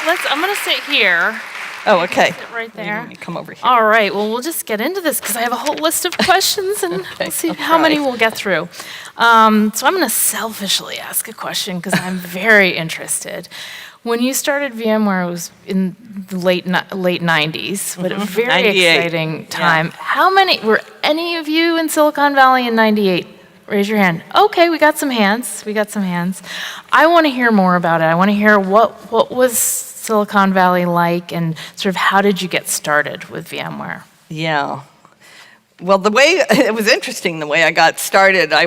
I'm going to sit here. Oh, okay. Sit right there. Let me come over here. All right. Well, we'll just get into this because I have a whole list of questions, and we'll see how many we'll get through. So I'm going to selfishly ask a question because I'm very interested. When you started VMware, it was in the late 90s, but a very exciting time. Yeah. Were any of you in Silicon Valley in 98? Raise your hand. Okay, we got some hands. I want to hear more about it. I want to hear what was Silicon Valley like, and sort of how did you get started with VMware? Yeah. Well, it was interesting the way I got started. I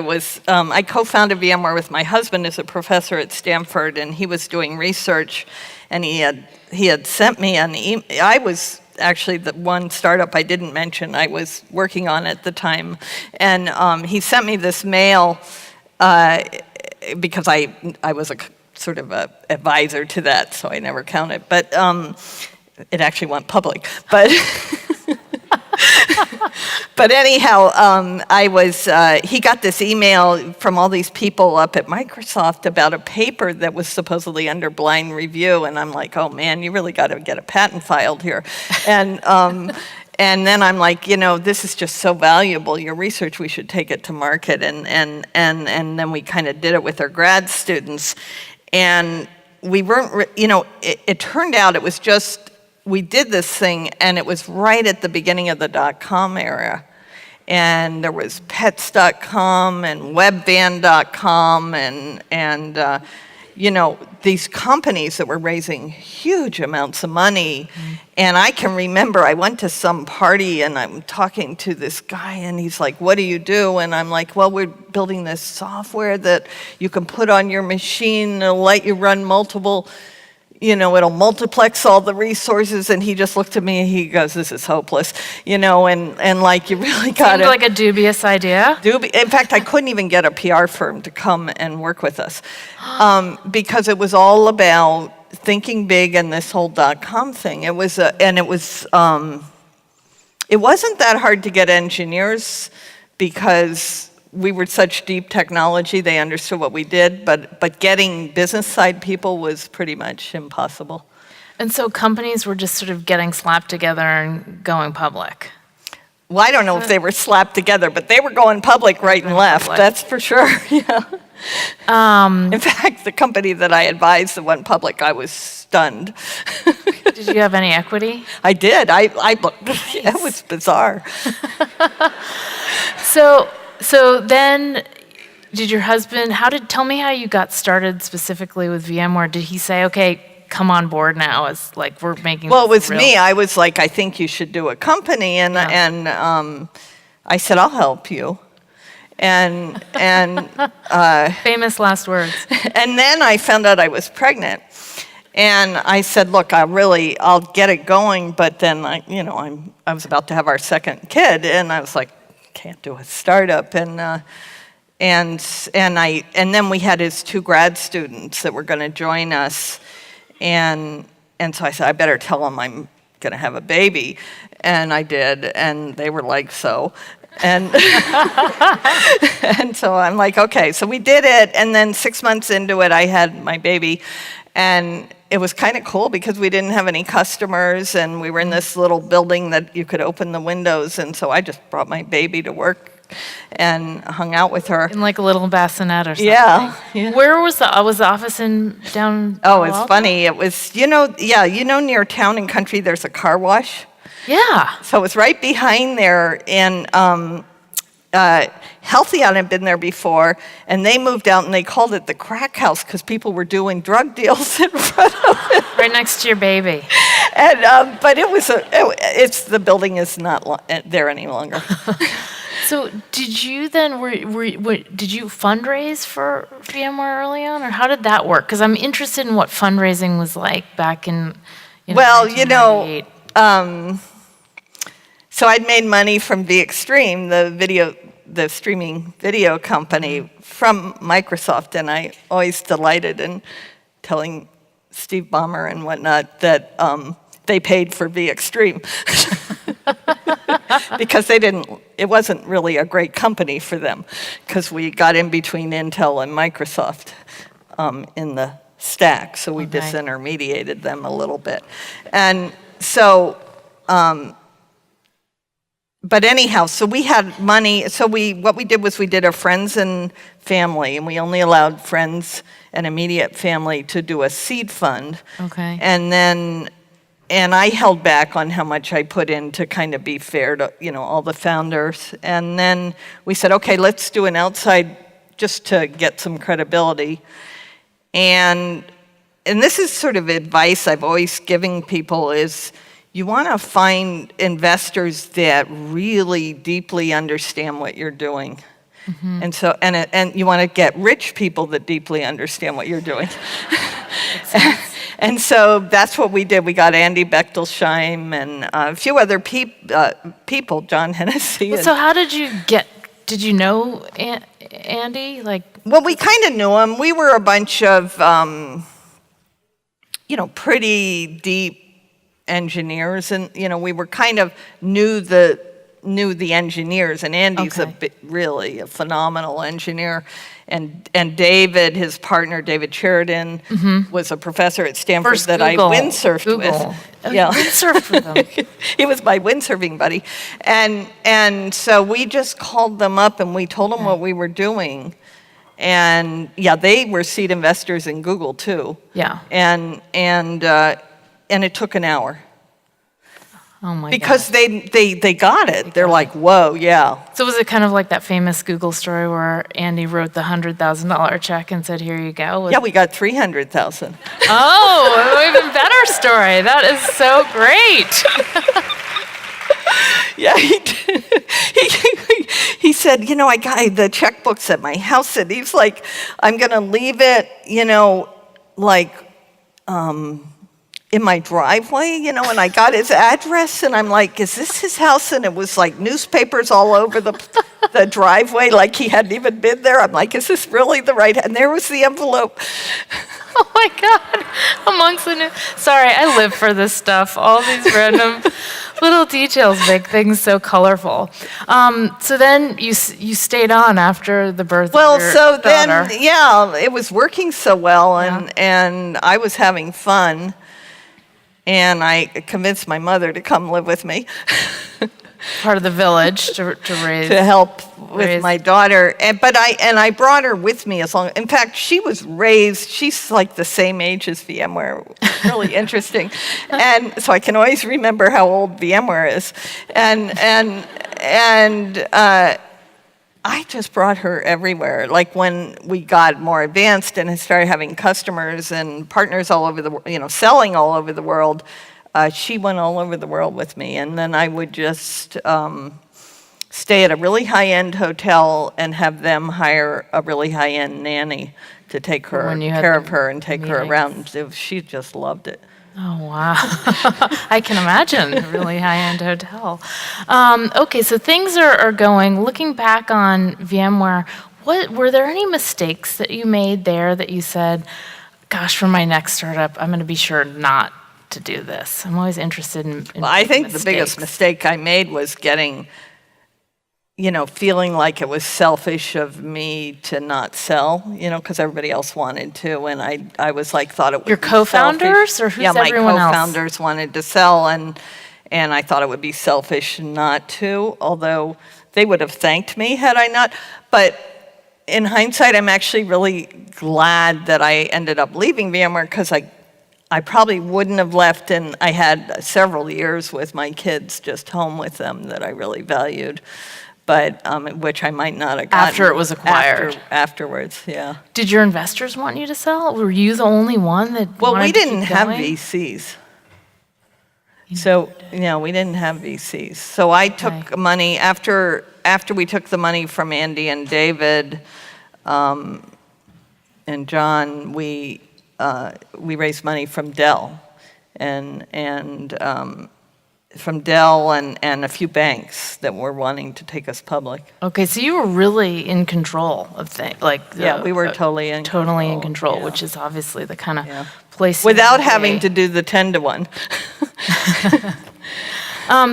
co-founded VMware with my husband as a professor at Stanford, and he was doing research, and he had sent me an email. I was actually the one startup I didn't mention I was working on at the time, and he sent me this mail because I was a sort of a advisor to that, so I never counted, but it actually went public. But but anyhow, he got this email from all these people up at Microsoft about a paper that was supposedly under blind review, and I'm like, oh man, you really got to get a patent filed here. And then I'm like, this is just so valuable, your research, we should take it to market. And then we kind of did it with our grad students. And we weren't, it turned out it was just, we did this thing, and it was right at the beginning of the .com era. And there was pets.com and webvan.com and these companies that were raising huge amounts of money. Mm-hmm. And I can remember I went to some party and I'm talking to this guy and he's like, what do you do? And I'm like, well, we're building this software that you can put on your machine. It'll let you run multiple, it'll multiplex all the resources. And he just looked at me and he goes, this is hopeless, and like, you really got to. Seemed like a dubious idea. In fact, I couldn't even get a PR firm to come and work with us because it was all about thinking big and this whole .com thing. It wasn't that hard to get engineers because we were such deep technology, they understood what we did, but getting business side people was pretty much impossible. And so companies were just sort of getting slapped together and going public. Well, I don't know if they were slapped together, but they were going public right and left, that's for sure. Yeah. In fact, the company that I advised that went public, I was stunned. Did you have any equity? I did. It was bizarre. So then, did your husband, tell me how you got started specifically with VMware. Did he say, okay, come on board now, as like we're making Well, it was me. I was like, I think you should do a company. And I said, I'll help you. And famous last words. And then I found out I was pregnant. And I said, look, I'll get it going. But then, I was about to have our second kid. And I was like, can't do a startup. And then we had his 2 grad students that were going to join us. And so I said, I better tell them I'm going to have a baby. And I did. And they were like, so. And and so I'm like, okay, so we did it. And then 6 months into it, I had my baby. And it was kind of cool because we didn't have any customers. And we were in this little building that you could open the windows. And so I just brought my baby to work and hung out with her. In like a little bassinet or something. Yeah. Where was the office down? Oh, it's funny. It was, near Town and Country, there's a car wash. Yeah. So it was right behind there, and Healthion had been there before, and they moved out and they called it the crack house because people were doing drug deals in front of it. Right next to your baby. And but the building is not there any longer. So did you then, did you fundraise for VMware early on, or how did that work? Because I'm interested in what fundraising was like back in 1998. So I'd made money from VExtreme, the streaming video company, from Microsoft, and I always delighted in telling Steve Ballmer and whatnot that they paid for VExtreme. Because it wasn't really a great company for them, because we got in between Intel and Microsoft in the stack, so we Okay. disintermediated them a little bit. And so, but anyhow, so we had money. So what we did was we did a friends and family, and we only allowed friends and immediate family to do a seed fund. Okay. And I held back on how much I put in to kind of be fair to, all the founders. And then we said, okay, let's do an outside just to get some credibility. And this is sort of advice I've always given people is you want to find investors that really deeply understand what you're doing. Mm-hmm. And so, and you want to get rich people that deeply understand what you're doing. And so that's what we did. We got Andy Bechtolsheim and a few other people, John Hennessy. So how did you know Andy? Well, we kind of knew him. We were a bunch of, pretty deep engineers, and we were kind of knew the engineers, and Andy's really a phenomenal engineer, and David, his partner, David Sheridan, was a professor at Stanford that I windsurfed with. Oh, yeah, windsurfed with him. He was my windsurfing buddy, and so we just called them up and we told them what we were doing. And yeah, they were seed investors in Google too. Yeah. And it took an hour. Oh my God. Because they got it. They're like, whoa, yeah. So was it kind of like that famous Google story where Andy wrote the $100,000 check and said, "Here you go"? Yeah, we got 300,000. Oh, an even better story. That is so great. Yeah, he said, I got the checkbooks at my house, and he's like, I'm going to leave it, in my driveway, and I got his address, and I'm like, is this his house? And it was like newspapers all over the driveway, like he hadn't even been there. I'm like, is this really the right? And there was the envelope. Oh my God, amongst the new. Sorry, I live for this stuff. All these random little details make things so colorful. So then you stayed on after the birth of your daughter. Then, yeah, it was working so well, and I was having fun. And I convinced my mother to come live with me. Part of the village to raise. To help with my daughter. But I brought her with me as long. In fact, she was raised, she's like the same age as VMware. Really interesting. And so I can always remember how old VMware is. And I just brought her everywhere. Like when we got more advanced and started having customers and partners all over the, selling all over the world, she went all over the world with me. And then I would just stay at a really high-end hotel and have them hire a really high-end nanny to take care of her and take her around. She just loved it. Oh, wow. I can imagine a really high-end hotel. Okay, so things are going. Looking back on VMware, were there any mistakes that you made there that you said, gosh, for my next startup, I'm going to be sure not to do this? I'm always interested in I think mistakes. The biggest mistake I made was getting, feeling like it was selfish of me to not sell, because everybody else wanted to, and I was like, thought it would Your be co-founders, selfish. or who's yeah, everyone else? my co-founders wanted to sell, and I thought it would be selfish not to, although they would have thanked me had I not. But in hindsight, I'm actually really glad that I ended up leaving VMware, because I probably wouldn't have left, and I had several years with my kids just home with them that I really valued. But which I might not have gotten. After it was acquired. Afterwards, yeah. Did your investors want you to sell? Were you the only one that Well, wanted we to didn't keep have going? VCs. So, we didn't have VCs. So I took money, after we took the money from Andy and David and John, we raised money from Dell. From Dell and a few banks that were wanting to take us public. Okay, so you were really in control of things, we were totally in control, yeah. which is obviously the kind of place. Without having to do the 10-to-1.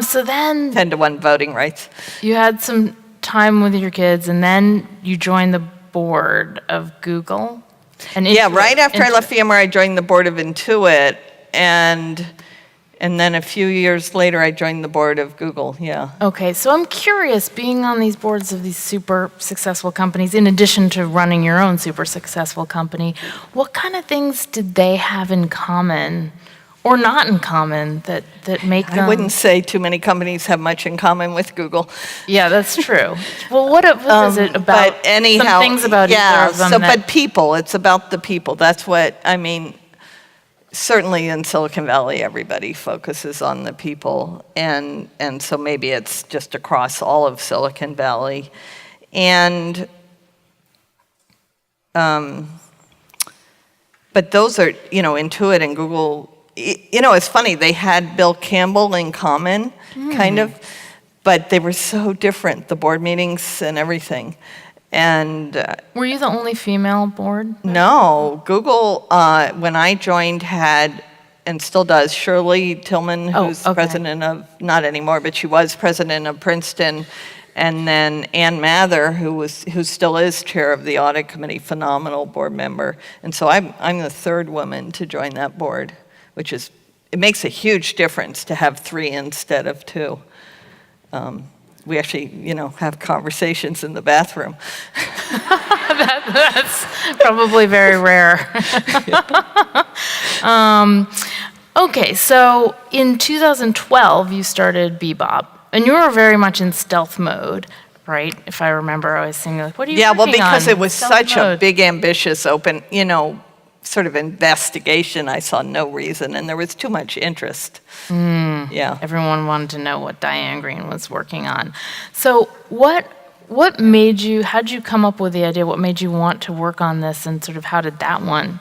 So then 10-to-1 voting rights. you had some time with your kids, and then you joined the board of Google. And Yeah, Intuit- right after I left Intuit. VMware, I joined the board of Intuit, and then a few years later, I joined the board of Google, yeah. Okay, so I'm curious, being on these boards of these super successful companies, in addition to running your own super successful company, what kind of things did they have in common or not in common that make them... I wouldn't say too many companies have much in common with Google. Yeah, that's true. Well, what is it about? But anyhow, some things about yeah, either of them so, that... but people, it's about the people. That's what, I mean, certainly in Silicon Valley, everybody focuses on the people, and so maybe it's just across all of Silicon Valley. And, but those are, Intuit and Google, it's funny, they had Bill Campbell in common, kind of, but they were so different, the board meetings and everything. And Were you the only female board? no, Google, when I joined, had, and still does, Shirley Tillman, who's okay. president of, not anymore, but she was president of Princeton, and then Ann Mather, who still is chair of the audit committee, phenomenal board member. And so I'm the third woman to join that board, which is, it makes a huge difference to have 3 instead of 2. We actually, have conversations in the bathroom. That's probably very rare. Okay, so in 2012, you started Bebop, and you were very much in stealth mode, right? If I remember, I was saying, like, what are you working on? Yeah, well, because it was Stealth such a mode. big, ambitious, open, sort of investigation, I saw no reason, and there was too much interest. Yeah. Everyone wanted to know what Diane Greene was working on. So what made you, how did you come up with the idea? What made you want to work on this, and sort of how did that one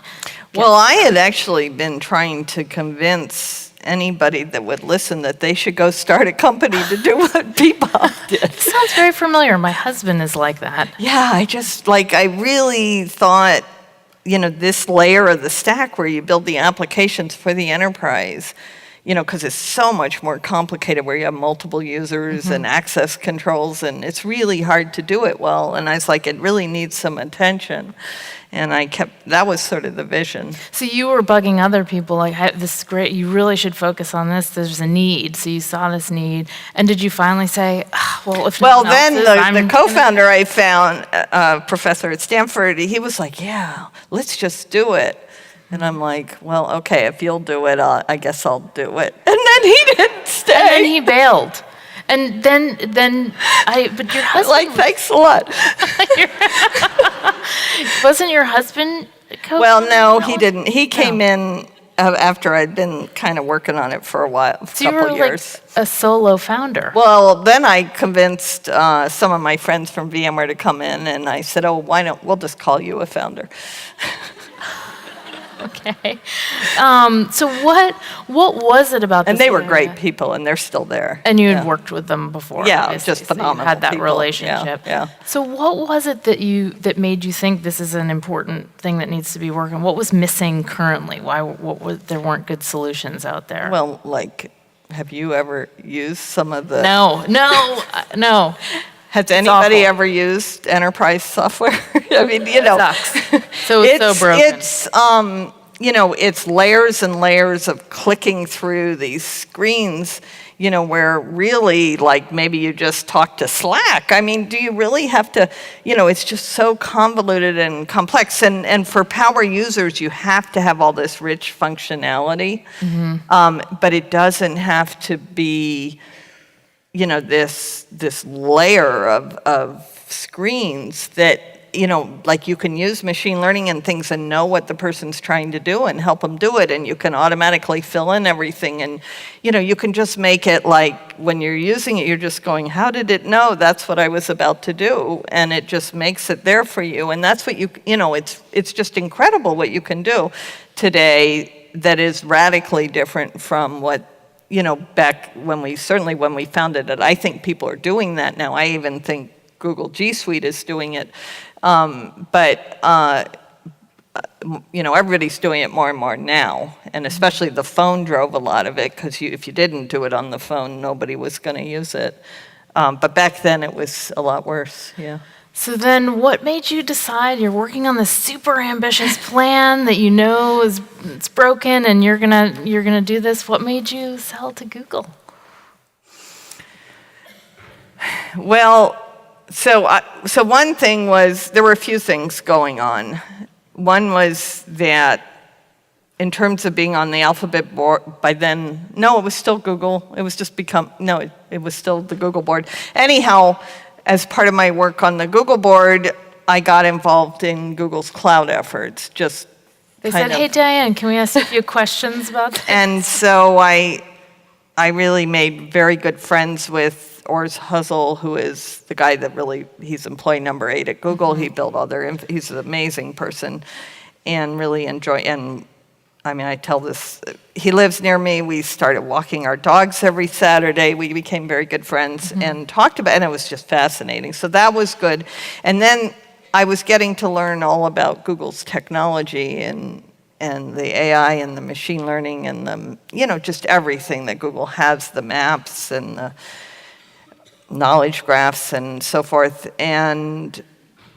get Well, I had actually been trying to convince anybody that would listen that they should go start a company to do what Bebop did. Sounds very familiar. My husband is like that. Yeah, I really thought, this layer of the stack where you build the applications for the enterprise, because it's so much more complicated, where you have multiple users and access controls, and it's really hard to do it well. And I was like, it really needs some attention. And that was sort of the vision. So you were bugging other people, like, this is great, you really should focus on this, there's a need. So you saw this need. And did you finally say, well, if Well, no one else then is, the I'm co-founder I found, professor at Stanford, he was like, yeah, let's just do it. And I'm like, well, okay, if you'll do it, I guess I'll do it. And then he didn't stay. And then he bailed. And but your husband... Like, thanks a lot. Wasn't your husband co-founder? Well, no, he didn't. He came in after I'd been kind of working on it for a while, a So you couple were years. like a solo founder. Well, then I convinced some of my friends from VMware to come in, and I said, oh, we'll just call you a founder. Okay. So what was it about this And they were area? great people, and they're still there. And you had worked with them before. Yeah, obviously, just so you phenomenal had that people. relationship. Yeah. So what was it that made you think this is an important thing that needs to be working? What was missing currently? There weren't good solutions out there? Well, like, have you ever used some of the... No. Has anybody awful. ever used enterprise software? I mean, It sucks. So it's so broken. It's layers and layers of clicking through these screens, where really, like, maybe you just talk to Slack. I mean, do you really have to, it's just so convoluted and complex. And for power users, you have to have all this rich functionality. But it doesn't have to be, this layer of screens that, like, you can use machine learning and things and know what the person's trying to do and help them do it, and you can automatically fill in everything, and you can just make it like, when you're using it, you're just going, how did it know that's what I was about to do? And it just makes it there for you, and that's what it's just incredible what you can do today that is radically different from what back when we founded it. I think people are doing that now. I even think Google G Suite is doing it. But everybody's doing it more and more now. And especially the phone drove a lot of it, because if you didn't do it on the phone, nobody was going to use it. But back then it was a lot worse, yeah. So then what made you decide you're working on this super ambitious plan that you know it's broken and you're gonna do this? What made you sell to Google? Well, so one thing was, there were a few things going on. One was that in terms of being on the Alphabet board, by then, no, it was still Google. It was just it was still the Google board. Anyhow, as part of my work on the Google board, I got involved in Google's cloud efforts. They said, hey, Diane, can we ask you a few questions about this? And so I really made very good friends with Urs Huszel, who is the guy that he's employee number 8 at Google. He built all he's an amazing person and really and I mean, I tell this, he lives near me. We started walking our dogs every Saturday. We became very good friends and talked about it, and it was just fascinating. So that was good. And then I was getting to learn all about Google's technology and the AI and the machine learning and the, just everything that Google has, the maps and the knowledge graphs and so forth. And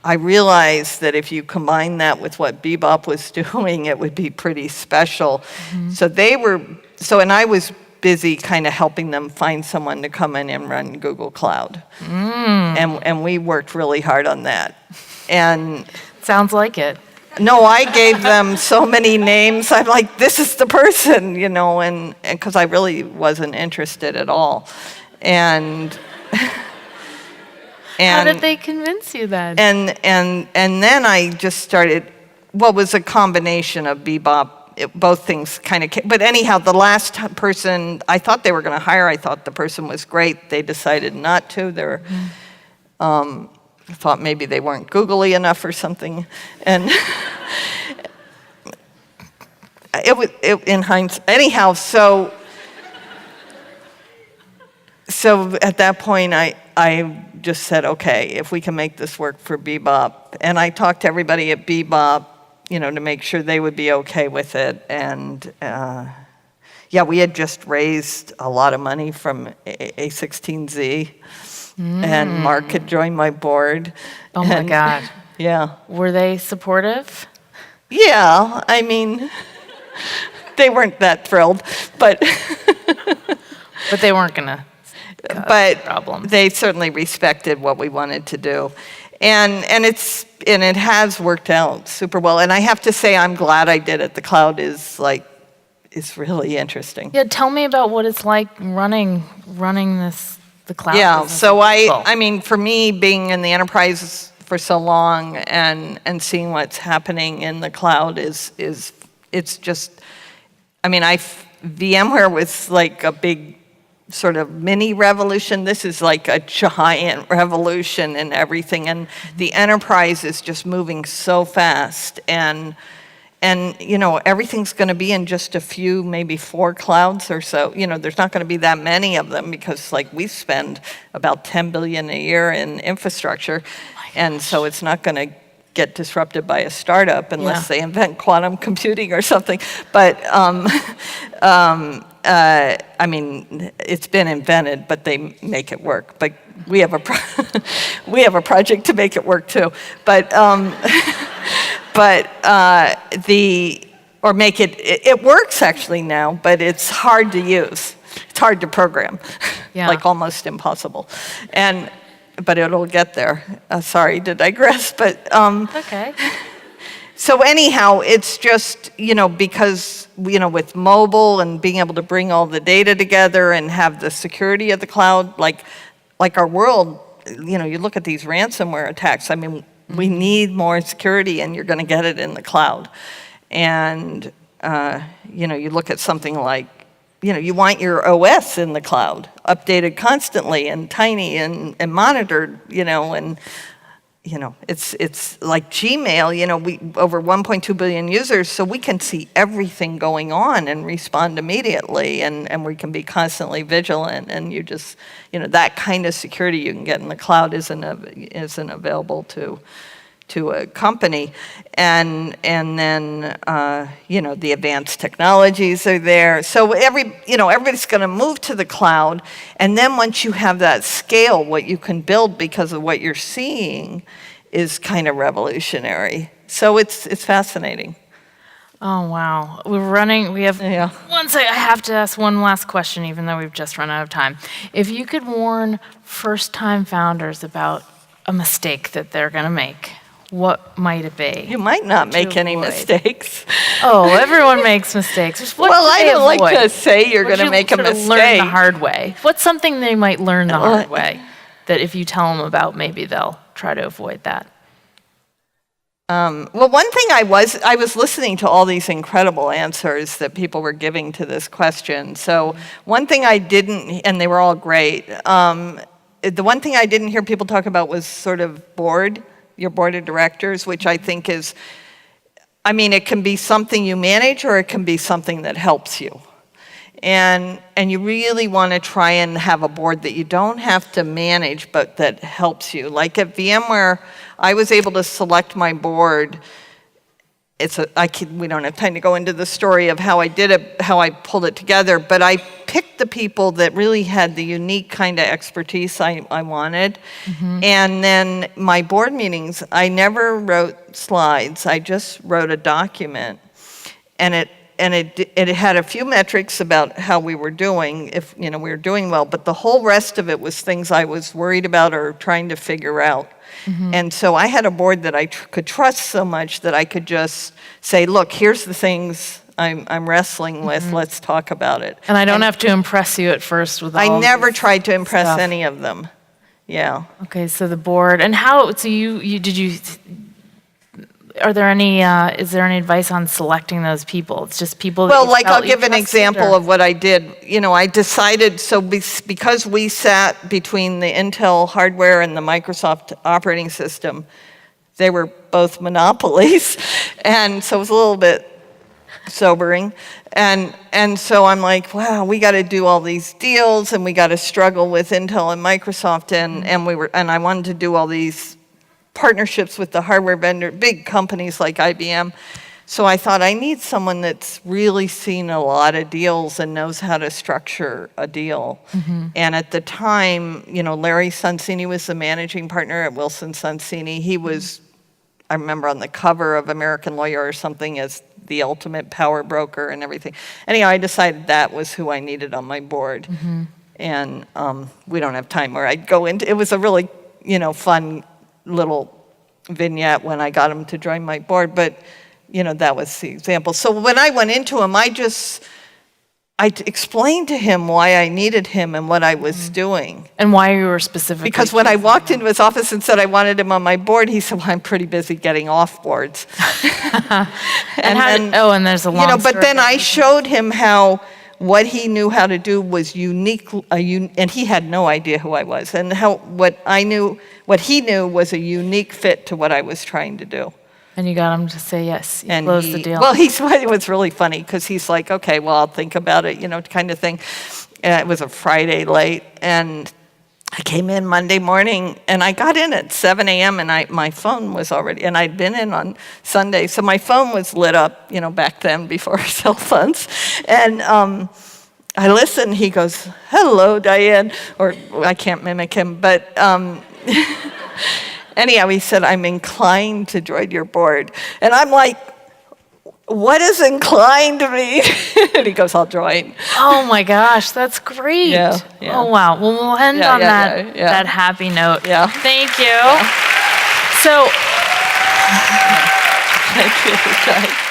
I realized that if you combine that with what Bebop was doing, it would be pretty special. And I was busy kind of helping them find someone to come in and run Google Cloud. And we worked really hard on that. And sounds like it. No, I gave them so many names. I'm like, this is the person, and because I really wasn't interested at all. And how did they convince you then? And then I just started, it was a combination of Bebop. Both things kind of came. But anyhow, the last person, I thought they were going to hire. I thought the person was great. They decided not to. I thought maybe they weren't googly enough or something. And in hindsight, anyhow, so at that point, I just said, okay, if we can make this work for Bebop. And I talked to everybody at Bebop, to make sure they would be okay with it. And we had just raised a lot of money from A16Z. And Mark had joined my board. Oh my God. Yeah. Were they supportive? Yeah, I mean, they weren't that thrilled, but... But they weren't gonna cause problems. They certainly respected what we wanted to do. And it has worked out super well. And I have to say, I'm glad I did it. The cloud is really interesting. Yeah, tell me about what it's like running the cloud. Yeah, so I mean, for me, being in the enterprise for so long and seeing what's happening in the cloud it's just, I mean, VMware was like a big sort of mini revolution. This is like a giant revolution in everything, and the enterprise is just moving so fast, and everything's going to be in just a few, maybe 4 clouds or so. There's not going to be that many of them because we spend about $10 billion a year in infrastructure, and so it's not going to get disrupted by a startup unless they invent quantum computing or something. But I mean, it's been invented, but they make it work. But we have a project to make it work too. But it works actually now, but it's hard to use. It's hard to program, like almost impossible. But it'll get there. Sorry to digress, but okay. So anyhow, it's just, because, with mobile and being able to bring all the data together and have the security of the cloud, like our world, you look at these ransomware attacks. I mean, we need more security, and you're going to get it in the cloud. And, you look at something like, you want your OS in the cloud, updated constantly and tiny and monitored, and, it's like Gmail, we over 1.2 billion users, so we can see everything going on and respond immediately, and we can be constantly vigilant, and you just, that kind of security you can get in the cloud isn't available to a company. And then, the advanced technologies are there. So everybody's going to move to the cloud. And then once you have that scale, what you can build because of what you're seeing, is kind of revolutionary. So it's fascinating. Oh, wow. We have Yeah. one second. I have to ask one last question, even though we've just run out of time. If you could warn first-time founders about a mistake that they're going to make, what might it be? You might not make any avoid? mistakes. Oh, everyone makes mistakes. Just what Well, should I they don't like avoid? to say you're What going to should make a sort of mistake. learn the hard way. What's something they might learn the Well, hard way that if you tell them about, maybe they'll try to avoid that? Well, one thing I was listening to all these incredible answers that people were giving to this question. So one thing I didn't, and they were all great, the one thing I didn't hear people talk about was sort of your board of directors, which I think is, I mean, it can be something you manage or it can be something that helps you. And you really want to try and have a board that you don't have to manage, but that helps you. Like at VMware, I was able to select my board. We don't have time to go into the story of how I did it, how I pulled it together, but I picked the people that really had the unique kind of expertise I wanted. And then my board meetings, I never wrote slides. I just wrote a document, and it had a few metrics about how we were doing, if we were doing well, but the whole rest of it was things I was worried about or trying to figure out. And so I had a board that I could trust so much that I could just say, look, here's the things I'm wrestling with, let's talk about it. And I don't have to impress you at first with all I never this tried to impress stuff. any of them. Yeah. Okay, so the board, and how, so are there any, is there any advice on selecting those people? It's just people that Well, you like felt I'll give you an trusted, example or- of what I did. I decided, so because we sat between the Intel hardware and the Microsoft operating system, they were both monopolies. And so it was a little bit sobering. And so I'm like, wow, we got to do all these deals and we got to struggle with Intel and Microsoft and I wanted to do all these partnerships with the hardware vendor, big companies like IBM. So I thought I need someone that's really seen a lot of deals and knows how to structure a deal. And at the time, Larry Sonsini was the managing partner at Wilson Sonsini. He was, I remember, on the cover of American Lawyer or something as the ultimate power broker and everything. Anyhow, I decided that was who I needed on my board. And we don't have time where I'd go into, it was a really, fun little vignette when I got him to join my board, but that was the example. So when I went into him, I explained to him why I needed him and what I was doing. And why you were specifically. Because when I walked into his office and said I wanted him on my board, he said, well, I'm pretty busy getting off boards. and there's a long but then I showed him how what he knew how to do was unique, and he had no idea who I was, and what he knew was a unique fit to what I was trying to do. And you got him to say yes. You And closed the deal. Well, it was really funny because he's like, okay, well, I'll think about it, kind of thing. It was a Friday late, and I came in Monday morning, and I got in at 7 a.m., and my phone was already, and I'd been in on Sunday, so my phone was lit up, back then before cell phones. And I listened, he goes, hello, Diane, or I can't mimic him, but anyhow, he said, I'm inclined to join your board. And I'm like, what does inclined mean? And he goes, I'll join. Oh my gosh, that's great. Yeah. Oh wow. Well, we'll end on that happy note. Yeah. Thank you. Yeah. So. Thank you.